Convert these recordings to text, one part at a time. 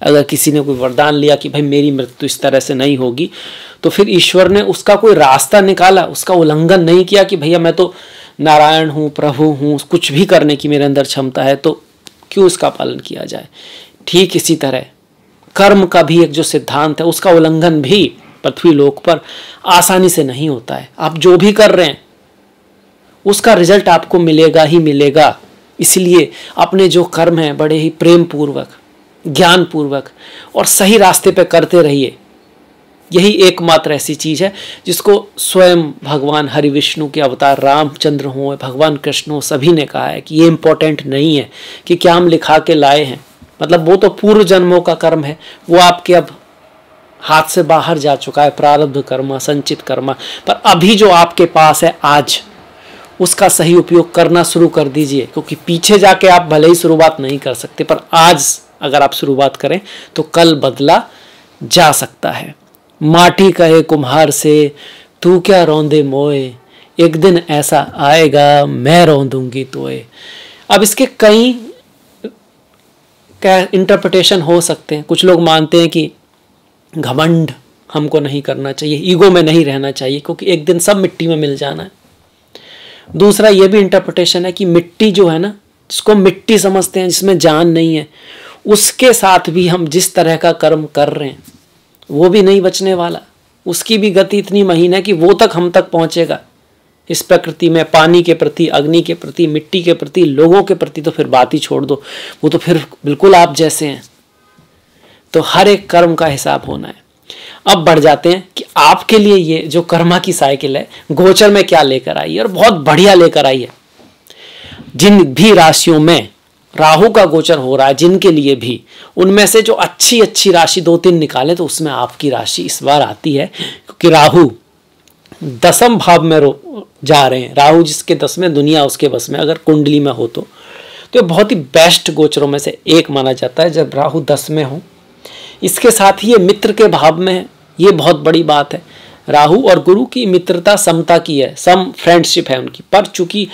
अगर किसी ने कोई वरदान लिया कि भाई मेरी मृत्यु इस तरह से नहीं होगी, तो फिर ईश्वर ने उसका कोई रास्ता निकाला, उसका उल्लंघन नहीं किया कि भैया मैं तो नारायण हूँ, प्रभु हूँ, कुछ भी करने की मेरे अंदर क्षमता है, तो क्यों इसका पालन किया जाए। ठीक इसी तरह कर्म का भी एक जो सिद्धांत है उसका उल्लंघन भी पृथ्वी लोक पर आसानी से नहीं होता है। आप जो भी कर रहे हैं उसका रिजल्ट आपको मिलेगा ही मिलेगा। इसलिए अपने जो कर्म है बड़े ही प्रेम पूर्वक, ज्ञान पूर्वक और सही रास्ते पे करते रहिए। यही एकमात्र ऐसी चीज है जिसको स्वयं भगवान हरि विष्णु के अवतार रामचंद्र हो, भगवान कृष्ण हो, सभी ने कहा है कि ये इंपॉर्टेंट नहीं है कि क्या हम लिखा के लाए हैं, मतलब वो तो पूर्व जन्मों का कर्म है, वो आपके अब हाथ से बाहर जा चुका है, प्रारब्ध कर्म, संचित कर्म। पर अभी जो आपके पास है आज, उसका सही उपयोग करना शुरू कर दीजिए, क्योंकि पीछे जाके आप भले ही शुरुआत नहीं कर सकते, पर आज अगर आप शुरुआत करें तो कल बदला जा सकता है। माटी कहे कुम्हार से तू क्या रौंदे मोए, एक दिन ऐसा आएगा मैं रौंदूंगी तोए। अब इसके कई इंटरप्रिटेशन हो सकते हैं। कुछ लोग मानते हैं कि घमंड हमको नहीं करना चाहिए, ईगो में नहीं रहना चाहिए, क्योंकि एक दिन सब मिट्टी में मिल जाना है। दूसरा ये भी इंटरप्रिटेशन है कि मिट्टी जो है ना, जिसको मिट्टी समझते हैं, जिसमें जान नहीं है, उसके साथ भी हम जिस तरह का कर्म कर रहे हैं वो भी नहीं बचने वाला। उसकी भी गति इतनी महीन है कि वो तक हम तक पहुंचेगा। इस प्रकृति में पानी के प्रति, अग्नि के प्रति, मिट्टी के प्रति, लोगों के प्रति तो फिर बात ही छोड़ दो, वो तो फिर बिल्कुल आप जैसे हैं। तो हर एक कर्म का हिसाब होना है। अब बढ़ जाते हैं कि आपके लिए ये जो कर्मा की साइकिल है गोचर में क्या लेकर आई है, और बहुत बढ़िया लेकर आई है। जिन भी राशियों में राहु का गोचर हो रहा है, जिनके लिए भी, उनमें से जो अच्छी अच्छी राशि 2-3 निकाले तो उसमें आपकी राशि इस बार आती है, क्योंकि राहु 10वें भाव में जा रहे हैं। राहु जिसके 10 में, दुनिया उसके बस में, अगर कुंडली में हो तो ये बहुत ही बेस्ट गोचरों में से एक माना जाता है जब राहु 10 में हो। इसके साथ ही ये मित्र के भाव में है, ये बहुत बड़ी बात है। राहु और गुरु की मित्रता समता की है, सम फ्रेंडशिप है उनकी, पर चूंकि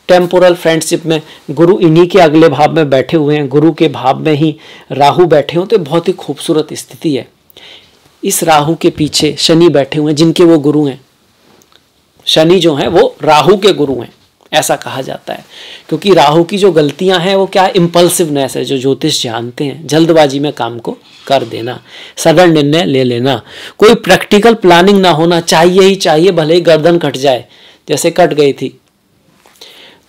टेम्पोरल फ्रेंडशिप में गुरु इन्हीं के अगले भाव में बैठे हुए हैं, गुरु के भाव में ही राहु बैठे हो, तो बहुत ही खूबसूरत स्थिति है। इस राहु के पीछे शनि बैठे हुए हैं, जिनके वो गुरु हैं। शनि जो हैं वो राहु के गुरु हैं, ऐसा कहा जाता है। क्योंकि राहु की जो गलतियां हैं वो क्या, इम्पल्सिवनेस है, जो ज्योतिष जानते हैं, जल्दबाजी में काम को कर देना, सडन निर्णय ले लेना, कोई प्रैक्टिकल प्लानिंग ना होना, चाहिए ही चाहिए, भले ही गर्दन कट जाए, जैसे कट गई थी।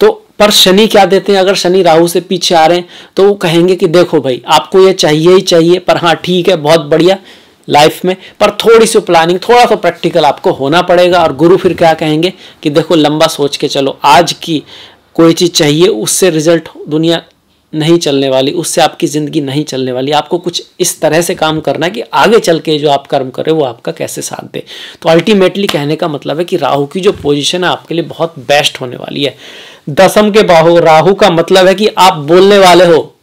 तो पर शनि क्या देते हैं, अगर शनि राहु से पीछे आ रहे हैं तो वो कहेंगे कि देखो भाई आपको ये चाहिए ही चाहिए, पर हाँ ठीक है, बहुत बढ़िया लाइफ में, पर थोड़ी सी प्लानिंग, थोड़ा सा प्रैक्टिकल आपको होना पड़ेगा। और गुरु फिर क्या कहेंगे कि देखो लंबा सोच के चलो, आज की कोई चीज़ चाहिए, उससे रिजल्ट दुनिया नहीं चलने वाली, उससे आपकी ज़िंदगी नहीं चलने वाली। आपको कुछ इस तरह से काम करना है कि आगे चल के जो आप कर्म करें वो आपका कैसे साथ दे। तो अल्टीमेटली कहने का मतलब है कि राहु की जो पोजीशन है आपके लिए बहुत बेस्ट होने वाली है। 10वें के बाहु राहु का मतलब है कि आप बोलने वाले हो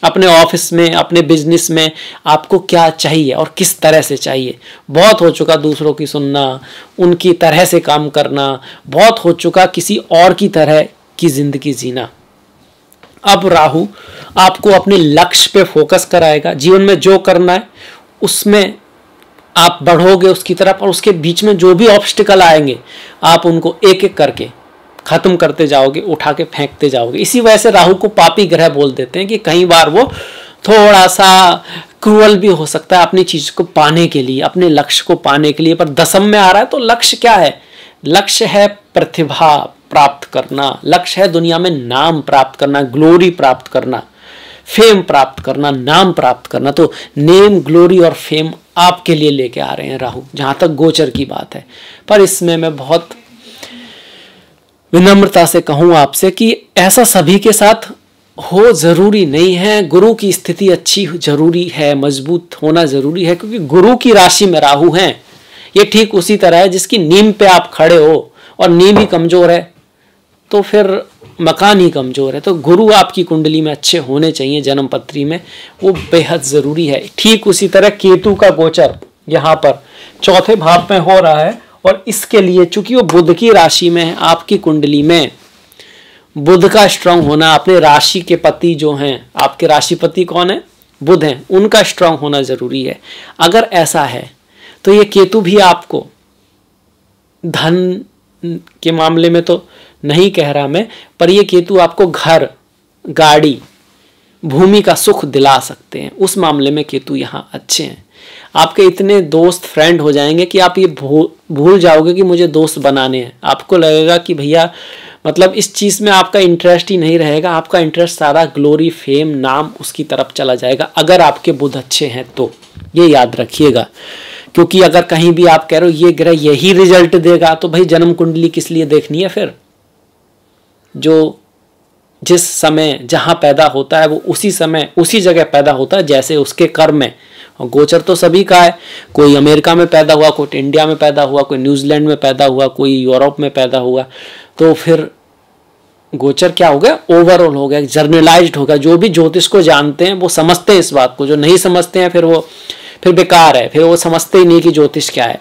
अपने ऑफिस में, अपने बिजनेस में, आपको क्या चाहिए और किस तरह से चाहिए। बहुत हो चुका दूसरों की सुनना, उनकी तरह से काम करना, बहुत हो चुका किसी और की तरह की जिंदगी जीना। अब राहु आपको अपने लक्ष्य पे फोकस कराएगा, जीवन में जो करना है उसमें आप बढ़ोगे उसकी तरफ, और उसके बीच में जो भी ऑब्स्टिकल आएंगे आप उनको एक एक करके खत्म करते जाओगे, उठा के फेंकते जाओगे। इसी वजह से राहु को पापी ग्रह बोल देते हैं कि कई बार वो थोड़ा सा क्रूअल भी हो सकता है अपनी चीज को पाने के लिए, अपने लक्ष्य को पाने के लिए। पर 10वें में आ रहा है तो लक्ष्य क्या है, लक्ष्य है प्रतिभा प्राप्त करना, लक्ष्य है दुनिया में नाम प्राप्त करना, ग्लोरी प्राप्त करना, फेम प्राप्त करना, नाम प्राप्त करना। तो नेम, ग्लोरी और फेम आपके लिए लेके आ रहे हैं राहु, जहां तक गोचर की बात है। पर इसमें मैं बहुत विनम्रता से कहूं आपसे कि ऐसा सभी के साथ हो जरूरी नहीं है। गुरु की स्थिति अच्छी जरूरी है, मजबूत होना जरूरी है, क्योंकि गुरु की राशि में राहु हैं। ये ठीक उसी तरह है जिसकी नींव पे आप खड़े हो और नींव ही कमजोर है तो फिर मकान ही कमजोर है। तो गुरु आपकी कुंडली में अच्छे होने चाहिए, जन्म पत्री में, वो बेहद जरूरी है। ठीक उसी तरह केतु का गोचर यहाँ पर 4थे भाव में हो रहा है, और इसके लिए चूंकि वो बुध की राशि में है, आपकी कुंडली में बुध का स्ट्रांग होना, अपने राशि के पति जो हैं, आपके राशिपति कौन है, बुध हैं उनका स्ट्रांग होना जरूरी है। अगर ऐसा है तो ये केतु भी आपको धन के मामले में तो नहीं कह रहा मैं, पर ये केतु आपको घर, गाड़ी, भूमि का सुख दिला सकते हैं। उस मामले में केतु यहाँ अच्छे हैं। आपके इतने दोस्त फ्रेंड हो जाएंगे कि आप ये भूल जाओगे कि मुझे दोस्त बनाने हैं। आपको लगेगा कि भैया मतलब इस चीज़ में आपका इंटरेस्ट ही नहीं रहेगा, आपका इंटरेस्ट सारा ग्लोरी, फेम, नाम उसकी तरफ चला जाएगा। अगर आपके बुध अच्छे हैं तो ये याद रखिएगा, क्योंकि अगर कहीं भी आप कह रहे हो ये ग्रह यही रिजल्ट देगा तो भाई जन्म कुंडली किस लिए देखनी है फिर। जो जिस समय जहां पैदा होता है वो उसी समय उसी जगह पैदा होता है जैसे उसके कर्म है। और गोचर तो सभी का है, कोई अमेरिका में पैदा हुआ, कोई इंडिया में पैदा हुआ, कोई न्यूजीलैंड में पैदा हुआ, कोई यूरोप में पैदा हुआ। तो फिर गोचर क्या हो गया, ओवरऑल हो गया, जर्नलाइज्ड हो गया। जो भी ज्योतिष को जानते हैं वो समझते हैं इस बात को, जो नहीं समझते हैं फिर बेकार है, फिर वो समझते ही नहीं कि ज्योतिष क्या है।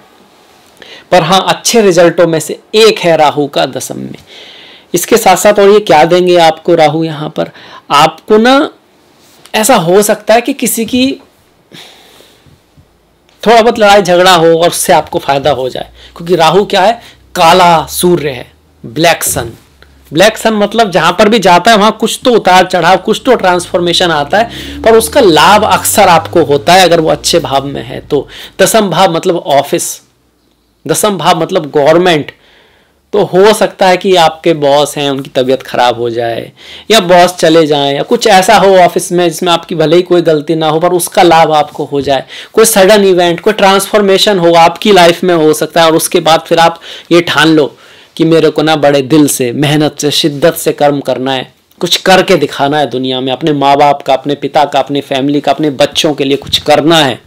पर हाँ, अच्छे रिजल्टों में से एक है राहु का दशम में। इसके साथ साथ और ये क्या देंगे आपको राहु यहाँ पर, आपको ना ऐसा हो सकता है कि किसी की थोड़ा बहुत लड़ाई झगड़ा हो और उससे आपको फायदा हो जाए, क्योंकि राहु क्या है, काला सूर्य है, ब्लैक सन। ब्लैक सन मतलब जहां पर भी जाता है वहां कुछ तो उतार चढ़ाव, कुछ तो ट्रांसफॉर्मेशन आता है, पर उसका लाभ अक्सर आपको होता है अगर वो अच्छे भाव में है तो। दसम भाव मतलब ऑफिस, दसम भाव मतलब गवर्नमेंट। तो हो सकता है कि आपके बॉस हैं उनकी तबीयत खराब हो जाए, या बॉस चले जाएं, या कुछ ऐसा हो ऑफिस में जिसमें आपकी भले ही कोई गलती ना हो पर उसका लाभ आपको हो जाए। कोई सडन इवेंट, कोई ट्रांसफॉर्मेशन हो आपकी लाइफ में हो सकता है, और उसके बाद फिर आप ये ठान लो कि मेरे को ना बड़े दिल से, मेहनत से, शिद्दत से कर्म करना है, कुछ करके दिखाना है दुनिया में, अपने माँ बाप का, अपने पिता का, अपने फैमिली का, अपने बच्चों के लिए कुछ करना है।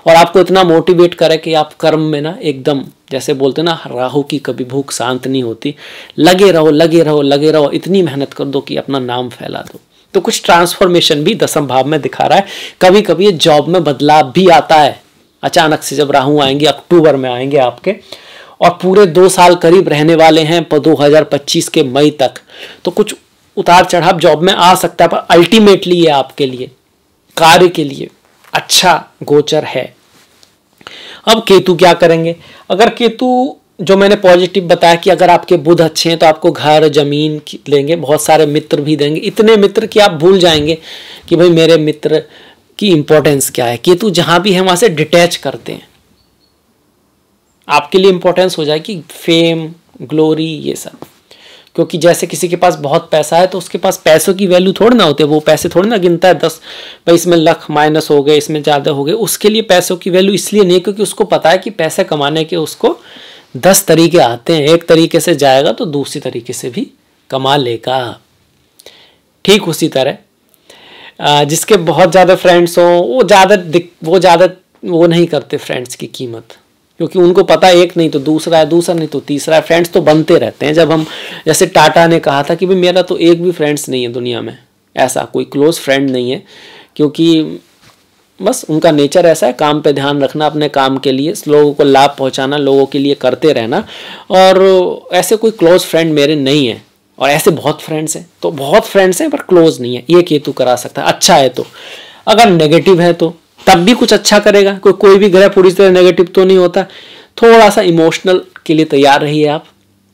और आपको इतना मोटिवेट करे कि आप कर्म में ना एकदम, जैसे बोलते ना, राहु की कभी भूख शांत नहीं होती, लगे रहो लगे रहो लगे रहो, इतनी मेहनत कर दो कि अपना नाम फैला दो। तो कुछ ट्रांसफॉर्मेशन भी दसम भाव में दिखा रहा है। कभी कभी ये जॉब में बदलाव भी आता है अचानक से, जब राहु आएंगे अक्टूबर में आएंगे आपके, और पूरे 2 साल करीब रहने वाले हैं 2025 के मई तक। तो कुछ उतार चढ़ाव जॉब में आ सकता है, पर अल्टीमेटली ये आपके लिए, कार्य के लिए अच्छा गोचर है। अब केतु क्या करेंगे, अगर केतु जो मैंने पॉजिटिव बताया कि अगर आपके बुध अच्छे हैं तो आपको घर, जमीन देंगे, बहुत सारे मित्र भी देंगे, इतने मित्र कि आप भूल जाएंगे कि भाई मेरे मित्र की इंपॉर्टेंस क्या है। केतु जहां भी है वहां से डिटैच करते हैं, आपके लिए इंपॉर्टेंस हो जाएगी फेम, ग्लोरी, ये सब। क्योंकि जैसे किसी के पास बहुत पैसा है तो उसके पास पैसों की वैल्यू थोड़ी ना होती है, वो पैसे थोड़ी ना गिनता है 10 भाई इसमें लाख माइनस हो गए, इसमें ज़्यादा हो गए। उसके लिए पैसों की वैल्यू इसलिए नहीं, क्योंकि उसको पता है कि पैसे कमाने के उसको 10 तरीके आते हैं, एक तरीके से जाएगा तो दूसरी तरीके से भी कमा लेगा। ठीक उसी तरह जिसके बहुत ज़्यादा फ्रेंड्स हों वो ज़्यादा वो नहीं करते फ्रेंड्स की कीमत, क्योंकि उनको पता है एक नहीं तो दूसरा है, दूसरा नहीं तो तीसरा है। फ्रेंड्स तो बनते रहते हैं। जब हम, जैसे टाटा ने कहा था कि भाई मेरा तो एक भी फ्रेंड्स नहीं है दुनिया में, ऐसा कोई क्लोज फ्रेंड नहीं है, क्योंकि बस उनका नेचर ऐसा है, काम पे ध्यान रखना, अपने काम के लिए लोगों को लाभ पहुंचाना, लोगों के लिए करते रहना। और ऐसे कोई क्लोज फ्रेंड मेरे नहीं है, और ऐसे बहुत फ्रेंड्स हैं, तो बहुत फ्रेंड्स हैं पर क्लोज नहीं है। ये केतु करा सकता है, अच्छा है तो। अगर नेगेटिव है तो तब भी कुछ अच्छा करेगा। कोई भी ग्रह पूरी तरह नेगेटिव तो नहीं होता। थोड़ा सा इमोशनल के लिए तैयार रहिए आप।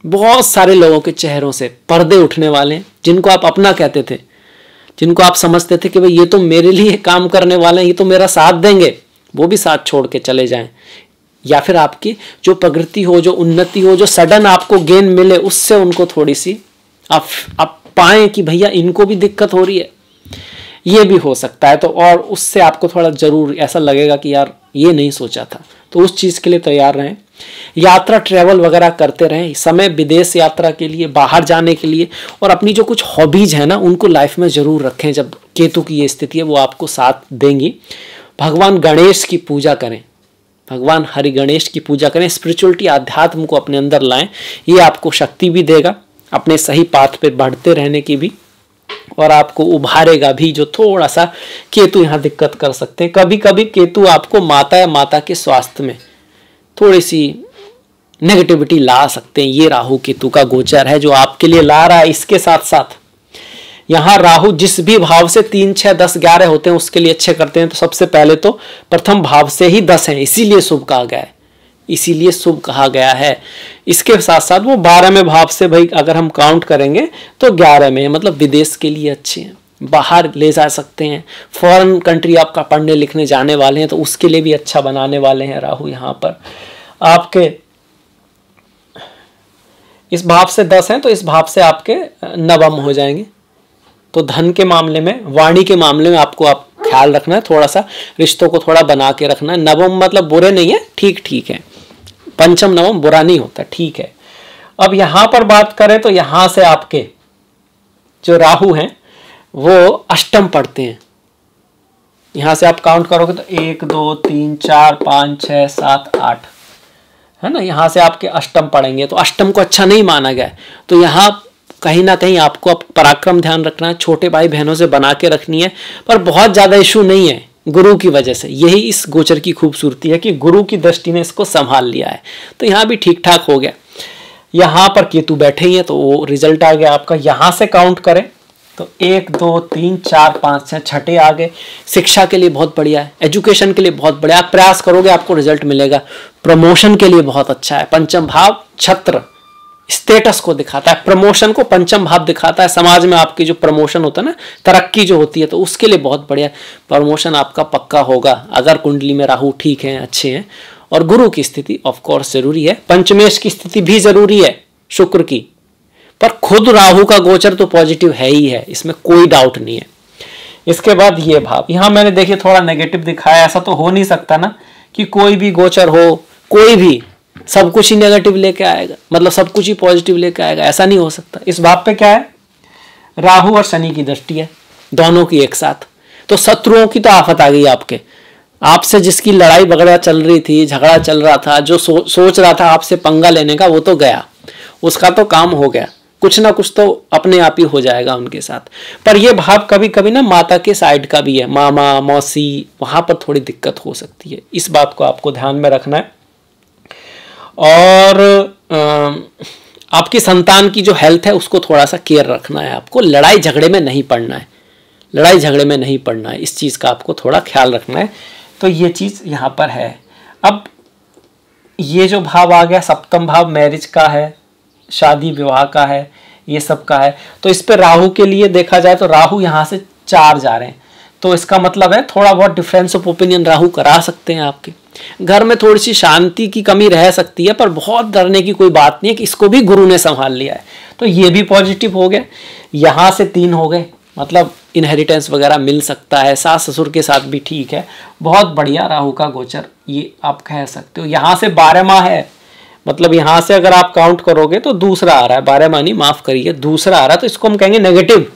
बहुत सारे लोगों के चेहरों से पर्दे उठने वाले हैं, जिनको आप अपना कहते थे, जिनको आप समझते थे कि भाई ये तो मेरे लिए काम करने वाले हैं, ये तो मेरा साथ देंगे, वो भी साथ छोड़ के चले जाएं। या फिर आपकी जो प्रगति हो, जो उन्नति हो, जो सडन आपको गेन मिले, उससे उनको थोड़ी सी आप पाएं कि भैया इनको भी दिक्कत हो रही है, ये भी हो सकता है। तो और उससे आपको थोड़ा जरूर ऐसा लगेगा कि यार ये नहीं सोचा था, तो उस चीज़ के लिए तैयार रहें। यात्रा, ट्रैवल वगैरह करते रहें, समय विदेश यात्रा के लिए, बाहर जाने के लिए। और अपनी जो कुछ हॉबीज है ना, उनको लाइफ में जरूर रखें। जब केतु की ये स्थिति है वो आपको साथ देंगी। भगवान गणेश की पूजा करें, भगवान हरि गणेश की पूजा करें। स्पिरिचुअलिटी, आध्यात्म को अपने अंदर लाएं, ये आपको शक्ति भी देगा अपने सही पाथ पे बढ़ते रहने की भी, और आपको उभारेगा भी। जो थोड़ा सा केतु यहाँ दिक्कत कर सकते हैं, कभी कभी केतु आपको माता या माता के स्वास्थ्य में थोड़ी सी नेगेटिविटी ला सकते हैं। ये राहु केतु का गोचर है जो आपके लिए ला रहा है। इसके साथ साथ यहाँ राहु जिस भी भाव से 3, 6, 10, 11 होते हैं उसके लिए अच्छे करते हैं। तो सबसे पहले तो प्रथम भाव से ही 10 हैं, इसीलिए शुभ कहा गया है, इसीलिए शुभ कहा गया है। इसके साथ साथ वो 12वें भाव से भाई अगर हम काउंट करेंगे तो 11 में, मतलब विदेश के लिए अच्छे हैं, बाहर ले जा सकते हैं, फॉरेन कंट्री आपका पढ़ने लिखने जाने वाले हैं तो उसके लिए भी अच्छा बनाने वाले हैं राहु। यहाँ पर आपके इस भाव से 10 हैं तो इस भाव से आपके नवम हो जाएंगे। तो धन के मामले में, वाणी के मामले में आपको आप ख्याल रखना है, थोड़ा सा रिश्तों को थोड़ा बना के रखना है। नवम मतलब बुरे नहीं है, ठीक ठीक है, पंचम नवम बुरा नहीं होता, ठीक है। अब यहां पर बात करें तो यहां से आपके जो राहु हैं वो अष्टम पढ़ते हैं। यहां से आप काउंट करोगे तो 1, 2, 3, 4, 5, 6, 7, 8 है ना, यहां से आपके अष्टम पढ़ेंगे। तो अष्टम को अच्छा नहीं माना गया है, तो यहां कहीं ना कहीं आपको पराक्रम ध्यान रखना है, छोटे भाई बहनों से बना के रखनी है, पर बहुत ज्यादा इशू नहीं है गुरु की वजह से। यही इस गोचर की खूबसूरती है कि गुरु की दृष्टि ने इसको संभाल लिया है, तो यहाँ भी ठीक ठाक हो गया। यहाँ पर केतु बैठे ही है तो वो रिजल्ट आ गया आपका। यहाँ से काउंट करें तो 1, 2, 3, 4, 5, 6 छठे आ गए। शिक्षा के लिए बहुत बढ़िया है, एजुकेशन के लिए बहुत बढ़िया, आप प्रयास करोगे आपको रिजल्ट मिलेगा। प्रमोशन के लिए बहुत अच्छा है, पंचम भाव छत्र स्टेटस को दिखाता है, प्रमोशन को पंचम भाव दिखाता है। समाज में आपकी जो प्रमोशन होता है ना, तरक्की जो होती है, तो उसके लिए बहुत बढ़िया प्रमोशन आपका पक्का होगा अगर कुंडली में राहु ठीक है, अच्छे हैं। और गुरु की स्थिति ऑफ कोर्स जरूरी है, पंचमेश की स्थिति भी जरूरी है शुक्र की, पर खुद राहु का गोचर तो पॉजिटिव है ही है, इसमें कोई डाउट नहीं है। इसके बाद ये भाव यहां मैंने देखिए थोड़ा नेगेटिव दिखाया, ऐसा तो हो नहीं सकता ना कि कोई भी गोचर हो, कोई भी सब कुछ ही नेगेटिव लेके आएगा, मतलब सब कुछ ही पॉजिटिव लेके आएगा, ऐसा नहीं हो सकता। इस भाव पे क्या है, राहु और शनि की दृष्टि है, दोनों की एक साथ। तो शत्रुओं की तो आफत आ गई आपके, आपसे जिसकी लड़ाई बगड़ा चल रही थी, झगड़ा चल रहा था, जो सोच रहा था आपसे पंगा लेने का, वो तो गया, उसका तो काम हो गया, कुछ ना कुछ तो अपने आप ही हो जाएगा उनके साथ। पर यह भाव कभी कभी ना माता के साइड का भी है, मामा मौसी, वहां पर थोड़ी दिक्कत हो सकती है, इस बात को आपको ध्यान में रखना है। और आपकी संतान की जो हेल्थ है उसको थोड़ा सा केयर रखना है आपको, लड़ाई झगड़े में नहीं पड़ना है, लड़ाई झगड़े में नहीं पड़ना है, इस चीज़ का आपको थोड़ा ख्याल रखना है। तो ये चीज़ यहाँ पर है। अब ये जो भाव आ गया सप्तम भाव मैरिज का है, शादी विवाह का है, ये सब का है। तो इस पे राहु के लिए देखा जाए तो राहु यहाँ से 4 जा रहे हैं, तो इसका मतलब है थोड़ा बहुत डिफरेंस ऑफ ओपिनियन राहु करा सकते हैं आपके घर में, थोड़ी सी शांति की कमी रह सकती है, पर बहुत डरने की कोई बात नहीं है कि इसको भी गुरु ने संभाल लिया है, तो ये भी पॉजिटिव हो गया। यहाँ से 3 हो गए, मतलब इनहेरिटेंस वगैरह मिल सकता है, सास ससुर के साथ भी ठीक है, बहुत बढ़िया राहु का गोचर ये आप कह सकते हो। यहाँ से 12 माह है, मतलब यहाँ से अगर आप काउंट करोगे तो दूसरा आ रहा है, 12 माह नहीं, माफ करिए, दूसरा आ रहा है, तो इसको हम कहेंगे नेगेटिव।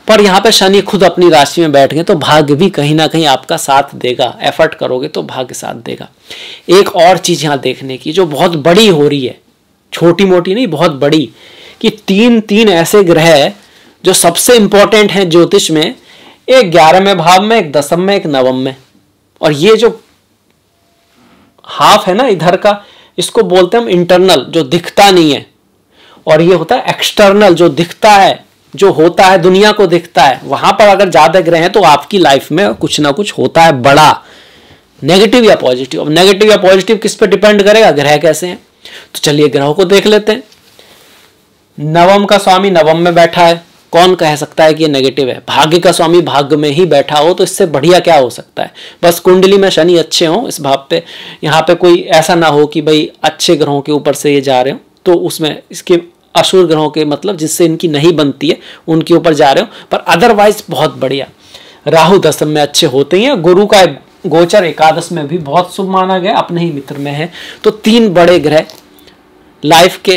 पर यहाँ पे शनि खुद अपनी राशि में बैठ गए तो भाग्य भी कहीं ना कहीं आपका साथ देगा, एफर्ट करोगे तो भाग्य साथ देगा। एक और चीज यहाँ देखने की जो बहुत बड़ी हो रही है, छोटी मोटी नहीं, बहुत बड़ी, कि 3 ऐसे ग्रह जो सबसे इंपॉर्टेंट हैं ज्योतिष में, एक 11वें भाव में, एक 10वें में, एक 9वें में। और ये जो हाफ है ना इधर का, इसको बोलते हैं हम इंटरनल, जो दिखता नहीं है, और ये होता है एक्सटर्नल, जो दिखता है, जो होता है, दुनिया को दिखता है। वहां पर अगर ज्यादा ग्रह हैं तो आपकी लाइफ में कुछ ना कुछ होता है बड़ा, नेगेटिव या पॉजिटिव। अब नेगेटिव या पॉजिटिव किस पे डिपेंड करेगा, ग्रह कैसे हैं। तो चलिए ग्रहों को देख लेते हैं। नवम का स्वामी नवम में बैठा है, कौन कह सकता है कि ये नेगेटिव है। भाग्य का स्वामी भाग्य में ही बैठा हो तो इससे बढ़िया क्या हो सकता है। बस कुंडली में शनि अच्छे हो इस भाव पे, यहाँ पे कोई ऐसा ना हो कि भाई अच्छे ग्रहों के ऊपर से ये जा रहे हो तो उसमें इसके असुर ग्रहों के, मतलब जिससे इनकी नहीं बनती है, उनके ऊपर जा रहे हो, पर अदरवाइज बहुत बढ़िया। राहु 10 में अच्छे होते हैं, गुरु का गोचर एकादश में भी बहुत शुभ माना गया, अपने ही मित्र में है। तो 3 बड़े ग्रह लाइफ के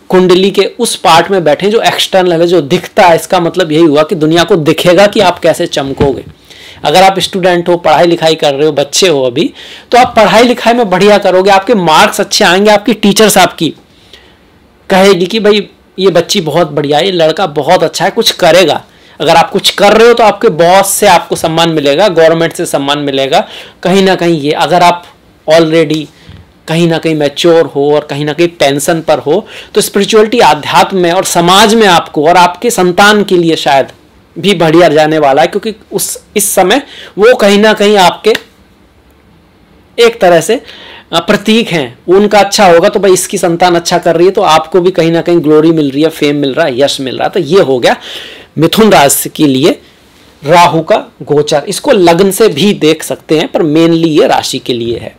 कुंडली के उस पार्ट में बैठे जो एक्सटर्नल है, जो दिखता है। इसका मतलब यही हुआ कि दुनिया को दिखेगा कि आप कैसे चमकोगे। अगर आप स्टूडेंट हो, पढ़ाई लिखाई कर रहे हो, बच्चे हो अभी, तो आप पढ़ाई लिखाई में बढ़िया करोगे, आपके मार्क्स अच्छे आएंगे, आपकी टीचर्स आपकी कहेगी कि भाई ये बच्ची बहुत बढ़िया है, ये लड़का बहुत अच्छा है, कुछ करेगा। अगर आप कुछ कर रहे हो तो आपके बॉस से आपको सम्मान मिलेगा, गवर्नमेंट से सम्मान मिलेगा, कहीं ना कहीं ये। अगर आप ऑलरेडी कहीं ना कहीं मैच्योर हो और कहीं ना कहीं टेंशन पर हो, तो स्पिरिचुअलिटी, आध्यात्म में और समाज में आपको और आपके संतान के लिए शायद भी बढ़िया जाने वाला है, क्योंकि इस समय वो कहीं ना कहीं आपके एक तरह से प्रतीक हैं। उनका अच्छा होगा तो भाई इसकी संतान अच्छा कर रही है, तो आपको भी कहीं ना कहीं ग्लोरी मिल रही है, फेम मिल रहा है, यश मिल रहा है। तो ये हो गया मिथुन राशि के लिए राहु का गोचर। इसको लग्न से भी देख सकते हैं, पर मेनली ये राशि के लिए है।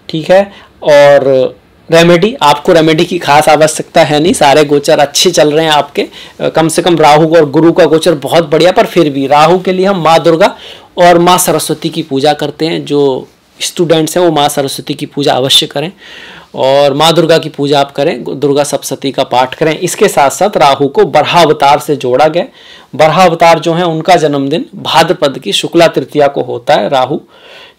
ठीक है। और रेमेडी, आपको रेमेडी की खास आवश्यकता है नहीं, सारे गोचर अच्छे चल रहे हैं आपके। कम से कम राहु और गुरु का गोचर बहुत बढ़िया, पर फिर भी राहु के लिए हम माँ दुर्गा और माँ सरस्वती की पूजा करते हैं। जो स्टूडेंट्स हैं वो माँ सरस्वती की पूजा अवश्य करें और माँ दुर्गा की पूजा आप करें, दुर्गा सप्तशती का पाठ करें। इसके साथ साथ राहु को बरहावतार से जोड़ा गया। बरहावतार जो है उनका जन्मदिन भाद्रपद की शुक्ला तृतीया को होता है राहु,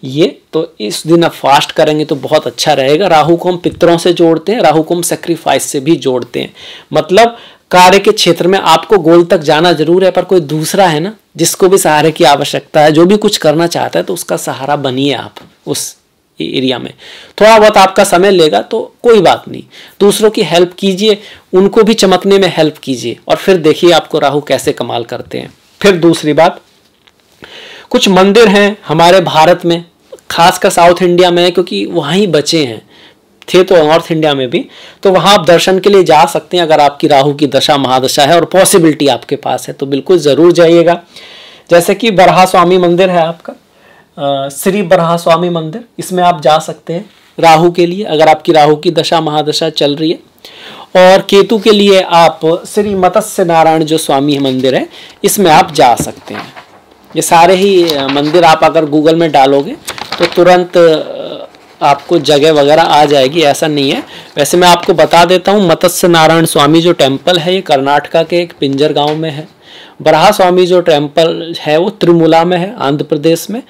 ये तो इस दिन आप फास्ट करेंगे तो बहुत अच्छा रहेगा। राहु को हम पितरों से जोड़ते हैं, राहु को हम सेक्रीफाइस से भी जोड़ते हैं। मतलब कार्य के क्षेत्र में आपको गोल तक जाना जरूर है, पर कोई दूसरा है ना जिसको भी सहारे की आवश्यकता है, जो भी कुछ करना चाहता है, तो उसका सहारा बनिए आप उस एरिया में। थोड़ा बहुत आपका समय लेगा तो कोई बात नहीं, दूसरों की हेल्प कीजिए, उनको भी चमकने में हेल्प कीजिए और फिर देखिए आपको राहु कैसे कमाल करते हैं। फिर दूसरी बात, कुछ मंदिर हैं हमारे भारत में, खासकर साउथ इंडिया में, क्योंकि वहाँ ही बचे हैं, थे तो नॉर्थ इंडिया में भी, तो वहाँ आप दर्शन के लिए जा सकते हैं। अगर आपकी राहु की दशा महादशा है और पॉसिबिलिटी आपके पास है तो बिल्कुल ज़रूर जाइएगा। जैसे कि बरहा स्वामी मंदिर है आपका, श्री बरहा स्वामी मंदिर, इसमें आप जा सकते हैं राहु के लिए, अगर आपकी राहु की दशा महादशा चल रही है। और केतु के लिए आप श्री मत्स्य नारायण जो स्वामी मंदिर है, इसमें आप जा सकते हैं। ये सारे ही मंदिर आप अगर गूगल में डालोगे तो तुरंत आपको जगह वगैरह आ जाएगी, ऐसा नहीं है। वैसे मैं आपको बता देता हूँ, मत्स्य नारायण स्वामी जो टेम्पल है ये कर्नाटका के एक पिंजर गांव में है। बरहा स्वामी जो टेम्पल है वो त्रिमुला में है, आंध्र प्रदेश में।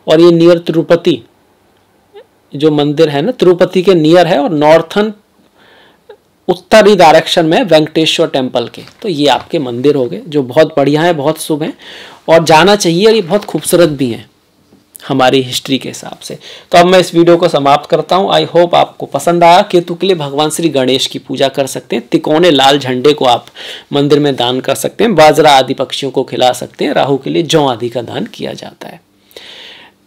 और ये नियर तिरुपति जो मंदिर है ना, तिरुपति के नियर है, और नॉर्थन उत्तरी डायरेक्शन में वेंकटेश्वर टेम्पल के। तो ये आपके मंदिर हो गए जो बहुत बढ़िया है, बहुत शुभ हैं और जाना चाहिए, और ये बहुत खूबसूरत भी हैं हमारी हिस्ट्री के हिसाब से। तो अब मैं इस वीडियो को समाप्त करता हूँ। आई होप आपको पसंद आया। केतु के लिए भगवान श्री गणेश की पूजा कर सकते हैं, तिकोने लाल झंडे को आप मंदिर में दान कर सकते हैं, बाजरा आदि पक्षियों को खिला सकते हैं, राहु के लिए जौ आदि का दान किया जाता है।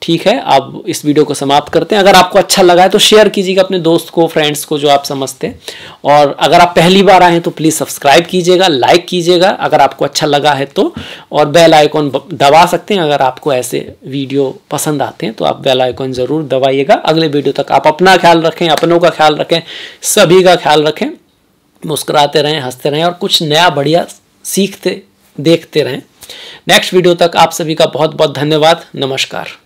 ठीक है, अब इस वीडियो को समाप्त करते हैं। अगर आपको अच्छा लगा है तो शेयर कीजिएगा अपने दोस्त को, फ्रेंड्स को जो आप समझते हैं। और अगर आप पहली बार आए हैं तो प्लीज़ सब्सक्राइब कीजिएगा, लाइक कीजिएगा अगर आपको अच्छा लगा है तो, और बेल आइकॉन दबा सकते हैं अगर आपको ऐसे वीडियो पसंद आते हैं तो आप बेल आइकॉन ज़रूर दबाइएगा। अगले वीडियो तक आप अपना ख्याल रखें, अपनों का ख्याल रखें, सभी का ख्याल रखें, मुस्कुराते रहें, हंसते रहें और कुछ नया बढ़िया सीखते देखते रहें। नेक्स्ट वीडियो तक आप सभी का बहुत बहुत धन्यवाद। नमस्कार।